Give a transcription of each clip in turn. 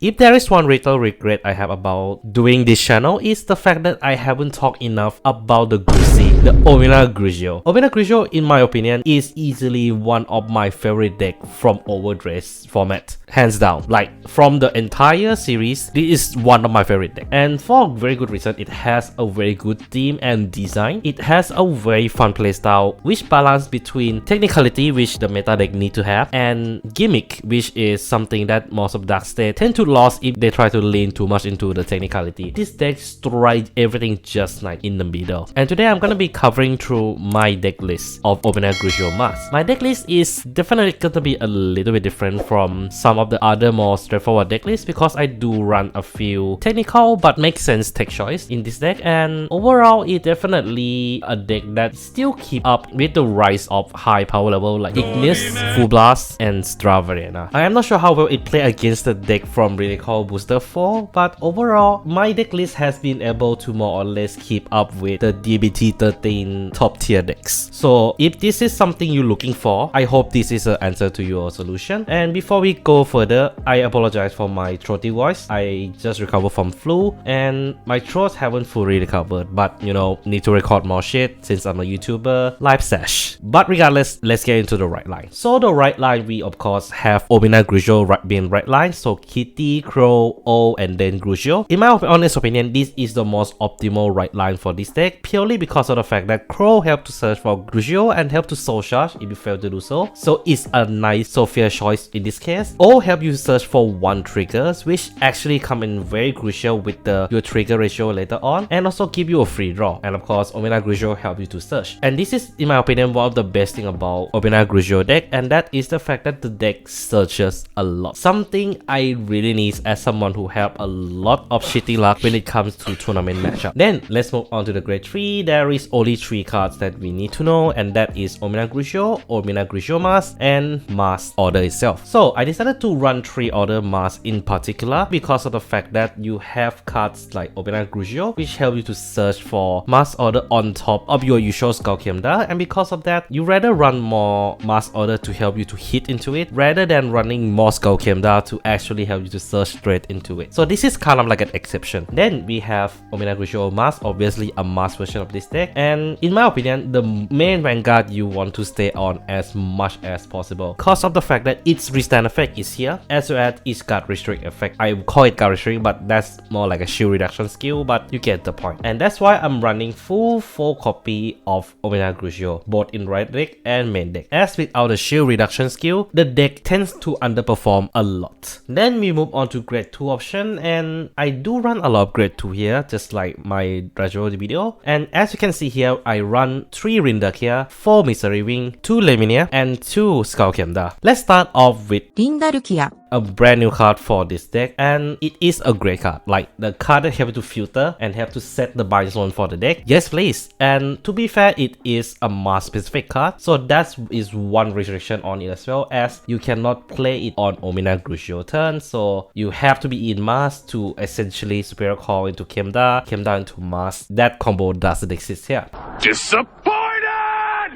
If there is one little regret I have about doing this channel is the fact that I haven't talked enough about the Ominagruzio. Ominagruzio, in my opinion, is easily one of my favorite deck from OverDress format. Hands down. Like, from the entire series, this is one of my favorite decks. And for a very good reason, it has a very good theme and design. It has a very fun playstyle, which balance between technicality, which the meta deck need to have, and gimmick, which is something that most of dark state tend to lose if they try to lean too much into the technicality. This deck strikes everything just like in the middle. And today I'm gonna be covering through my deck list of Ominagruzio Masque. My deck list is definitely gonna be a little bit different from some of the other more straightforward deck lists because I do run a few technical but make sense tech choice in this deck, and overall it's definitely a deck that still keep up with the rise of high power level like Ignis, Full Blast, and Stravariana. I am not sure how well it plays against the deck from Radical Booster 4, but overall my deck list has been able to more or less keep up with the DBT13 top tier decks. So if this is something you're looking for, I hope this is an answer to your solution. And before we go further, I apologize for my throaty voice. I just recovered from flu and my throat haven't fully recovered, but you know, need to record more shit since I'm a YouTuber live sesh. But regardless, let's get into the right line. So the right line, we of course have Ominagruzio being right line, so Kitty, Crow, O, and then Gruzio. In my honest opinion, this is the most optimal right line for this deck, purely because of the fact that Crow help to search for Gruzio and help to soul charge if you fail to do so. So it's a nice Sophia choice in this case. O help you search for one triggers, which actually come in very crucial with your trigger ratio later on, and also give you a free draw. And of course, Ominagruzio help you to search. And this is, in my opinion, one of the best thing about Ominagruzio deck, and that is the fact that the deck searches a lot. Something I really need as someone who have a lot of shitty luck when it comes to tournament matchup. Then let's move on to the grade 3. There is only 3 cards that we need to know, and that is Ominagruzio, Ominagruzio Masque, and Masque Order itself. So I decided to run 3 Order Masque in particular because of the fact that you have cards like Ominagruzio, which help you to search for Masque Order on top of your usual Skull Kemda, and because of that, you rather run more Masque Order to help you to hit into it rather than running more Skull Kemda to actually help you to search straight into it. So this is kind of like an exception. Then we have Ominagruzio Masque, obviously a Masque version of this deck, and in my opinion, the main Vanguard you want to stay on as much as possible because of the fact that its restand effect is here, as well as its guard restrict effect. I call it guard restrict, but that's more like a shield reduction skill, but you get the point. And that's why I'm running full 4 copy of Ominagruzio, both in right deck and main deck. As without the shield reduction skill, the deck tends to underperform a lot. Then we move on to grade 2 option, and I do run a lot of grade 2 here, just like my gradual video. And as you can see here, I run 3 Rindak here, 4 Misery Wing, 2 Laminia, and 2 Skull Kemda. Let's start off with Rindarukia, a brand new card for this deck, and it is a great card, like the card that helps to filter and help to set the bind zone for the deck. Yes please. And to be fair, it is a Masque specific card, so that is one restriction on it, as well as you cannot play it on Ominagruzio turn, so you have to be in Masque to essentially superior call into Kemda, Kemda into Masque. That combo doesn't exist here.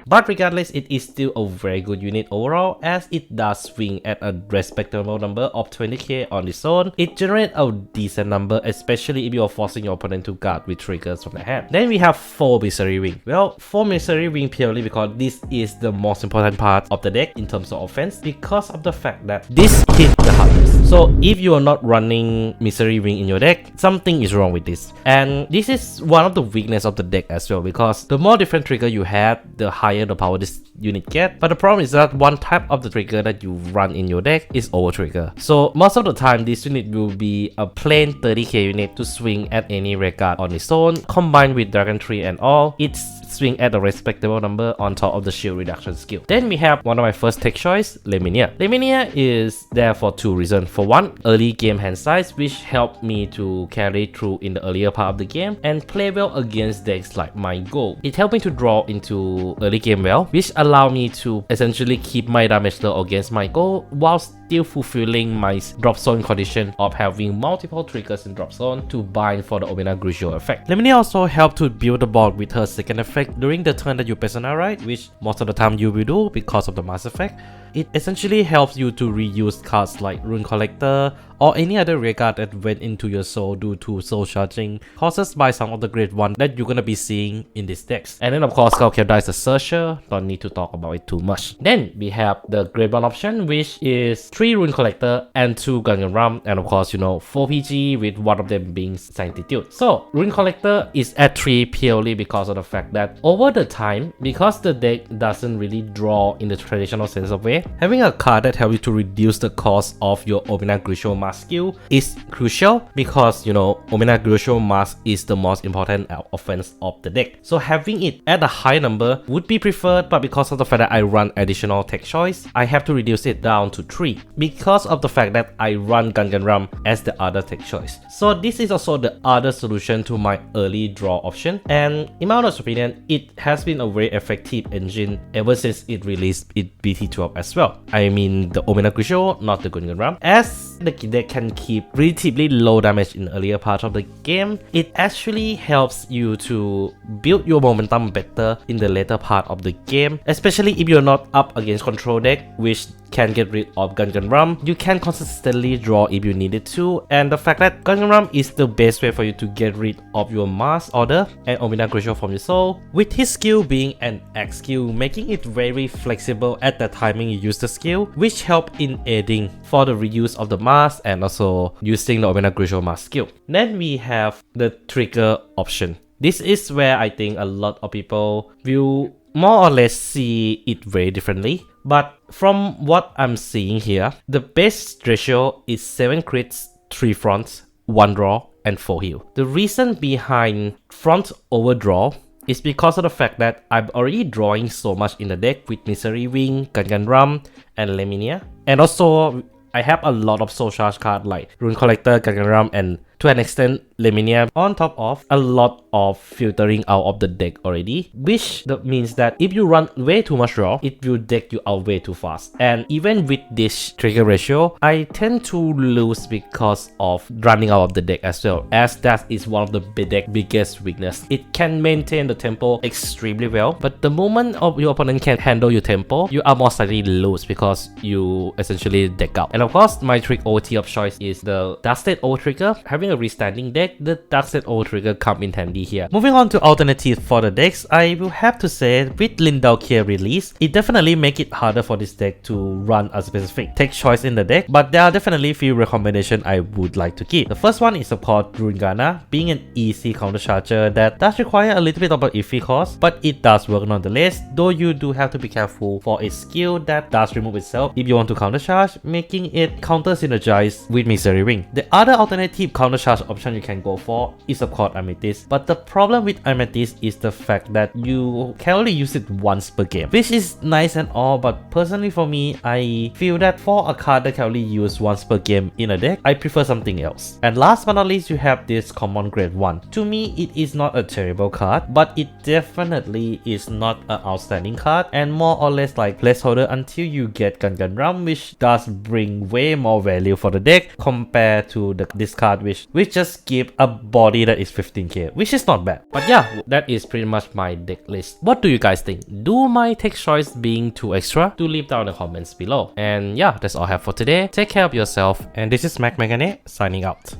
But regardless, it is still a very good unit overall, as it does swing at a respectable number of 20k on its own. It generates a decent number, especially if you are forcing your opponent to guard with triggers from the hand. Then we have 4 Misery Wing. Well, 4 Misery Wing purely because this is the most important part of the deck in terms of offense, because of the fact that this hits the hardest. So if you are not running Misery Wing in your deck, something is wrong with this. And this is one of the weakness of the deck as well, because the more different trigger you have, the higher the power this unit get. But the problem is that one type of the trigger that you run in your deck is over trigger. So most of the time, this unit will be a plain 30k unit to swing at any red card on its own, combined with Dragon Tree and all. It's swing at a respectable number on top of the shield reduction skill. Then we have one of my first tech choice, Laminia. Laminia is there for 2 reasons. For one, early game hand size, which helped me to carry through in the earlier part of the game and play well against decks like my goal. It helped me to draw into early game well, which allowed me to essentially keep my damage low against my goal while still fulfilling my drop zone condition of having multiple triggers in drop zone to bind for the Ominagruzio effect. Laminia also helped to build the board with her second effect during the turn that you persona right, which most of the time you will do because of the Masque effect. it essentially helps you to reuse cards like Rune Collector or any other rare card that went into your soul due to soul charging caused by some of the GreatOne that you're gonna be seeing in these decks. And then of course Skullcap is a searcher, don't need to talk about it too much. Then we have the GreatOne option, which is 3 Rune Collector and 2 Ram, and of course 4 PG with one of them being Sanctitude. So Rune Collector is at 3 purely because of the fact that over the time, because the deck doesn't really draw in the traditional sense of way, having a card that helps you to reduce the cost of your Ominagruzio Masque skill is crucial because Ominagruzio Masque is the most important offense of the deck. So having it at a high number would be preferred, but because of the fact that I run additional tech choice, I have to reduce it down to 3 because of the fact that I run Ram as the other tech choice. So this is also the other solution to my early draw option, and in my honest opinion, it has been a very effective engine ever since it released in BT12 as well. I mean the Ominagruzio, not the Ram, as the deck can keep relatively low damage in earlier part of the game. It actually helps you to build your momentum better in the later part of the game, especially if you're not up against control deck, which can get rid of Ram. You can consistently draw if you needed to, and the fact that Ram is the best way for you to get rid of your Masque order and Ominagruzio from your soul, with his skill being an X skill, making it very flexible at the timing you use the skill, which help in aiding for the reuse of the Masque and also using the Ominagruzio Masque skill. Then we have the trigger option. This is where I think a lot of people will more or less see it very differently. But from what I'm seeing here, the best ratio is 7 crits, 3 fronts, 1 draw, and 4 heal. The reason behind front overdraw is because of the fact that I'm already drawing so much in the deck with Misery Wing, Ram, and Laminia. And also, I have a lot of soul charge cards like Rune Collector, Ram, and to an extent Laminia, on top of a lot of filtering out of the deck already, which means that if you run way too much draw, it will deck you out way too fast. And even with this trigger ratio, I tend to lose because of running out of the deck as well, as that is one of the deck's biggest weakness. It can maintain the tempo extremely well, but the moment your opponent can handle your tempo, you are most likely to lose because you essentially deck out. And of course, my trick OT of choice is the Darkstate O trigger. Having a restanding deck, the Darkstate O trigger come in handy here. Moving on to alternatives for the decks, I will have to say with Lindaukia release, it definitely make it harder for this deck to run a specific tech choice in the deck, but there are definitely few recommendations I would like to keep. The first one is of course Rungana, being an easy counter charger that does require a little bit of an iffy cost, but it does work nonetheless, though you do have to be careful for its skill that does remove itself if you want to counter charge, making it counter synergize with Misery Ring. The other alternative counter charge option you can go for is of course Amethyst, but the problem with Amethyst is the fact that you can only use it once per game, which is nice and all, but personally for me, I feel that for a card that can only use once per game in a deck, I prefer something else. And last but not least, you have this common GreatOne. To me, it is not a terrible card, but it definitely is not an outstanding card and more or less like placeholder until you get Ram, which does bring way more value for the deck compared to this card which just give a body that is 15k, which is not bad. But yeah, that is pretty much my deck list. What do you guys think? Do my tech choice being too extra? Do leave down in the comments below. And yeah, that's all I have for today. Take care of yourself, and this is McMegane signing out.